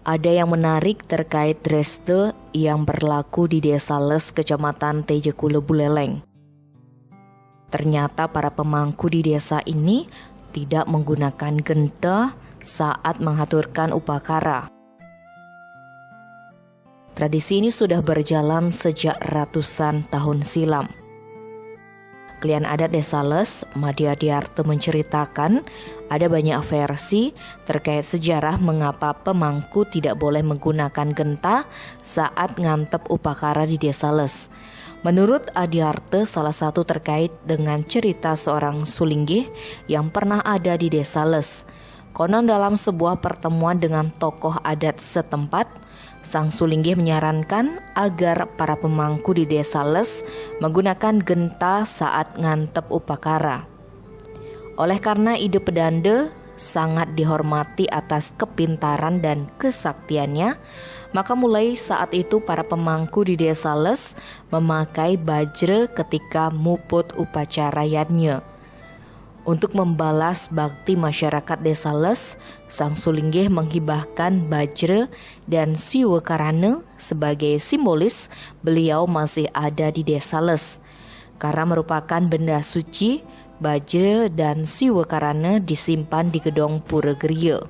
Ada yang menarik terkait dreste yang berlaku di Desa Les, Kecamatan Tejekule Buleleng. Ternyata para pemangku di desa ini tidak menggunakan genta saat menghaturkan upakara. Tradisi ini sudah berjalan sejak ratusan tahun silam. Klien adat Desa Les, Madya Diarte menceritakan ada banyak versi terkait sejarah mengapa pemangku tidak boleh menggunakan genta saat ngantep upakara di Desa Les. Menurut Adiarte, salah satu terkait dengan cerita seorang sulinggih yang pernah ada di Desa Les. Konon dalam sebuah pertemuan dengan tokoh adat setempat, sang sulinggih menyarankan agar para pemangku di Desa Les menggunakan genta saat ngantep upakara. Oleh karena ide pedanda sangat dihormati atas kepintaran dan kesaktiannya, maka mulai saat itu para pemangku di Desa Les memakai bajra ketika muput upacaranya. Untuk membalas bakti masyarakat Desa Les, sang sulinggih menghibahkan bajra dan siwakarana sebagai simbolis beliau masih ada di Desa Les. Karena merupakan benda suci, bajra dan siwakarana disimpan di gedong Pura Geria.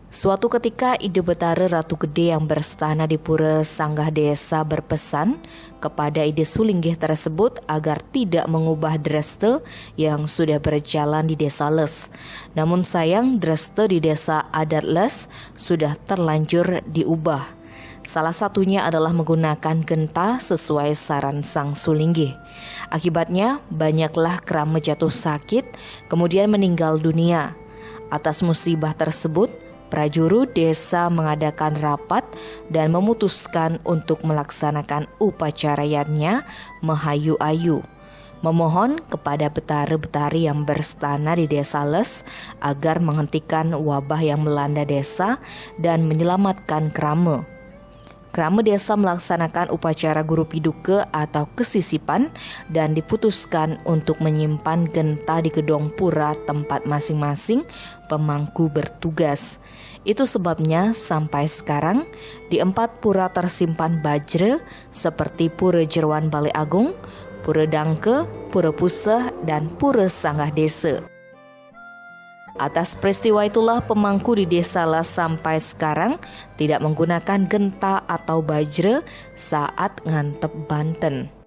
Suatu ketika Ide Betara Ratu Gede yang berstana di Pura Sanggah Desa berpesan kepada Ide Sulinggih tersebut agar tidak mengubah dreste yang sudah berjalan di Desa Les. Namun sayang dreste di Desa Adat Les sudah terlanjur diubah. Salah satunya adalah menggunakan genta sesuai saran sang sulinggih. Akibatnya banyaklah kerama jatuh sakit kemudian meninggal dunia. Atas musibah tersebut, prajuru desa mengadakan rapat dan memutuskan untuk melaksanakan upacaranya Mahayu-ayu, memohon kepada betara-betari yang berstana di Desa Les agar menghentikan wabah yang melanda desa dan menyelamatkan kerama. Kerama desa melaksanakan upacara guru piduka atau kesisipan dan diputuskan untuk menyimpan genta di gedong pura tempat masing-masing pemangku bertugas. Itu sebabnya sampai sekarang di 4 pura tersimpan bajra seperti Pura Jeruan Balai Agung, Pura Dangke, Pura Puseh, dan Pura Sanggah Desa. Atas peristiwa itulah pemangku di Desa Les sampai sekarang tidak menggunakan genta atau bajra saat ngantep Banten.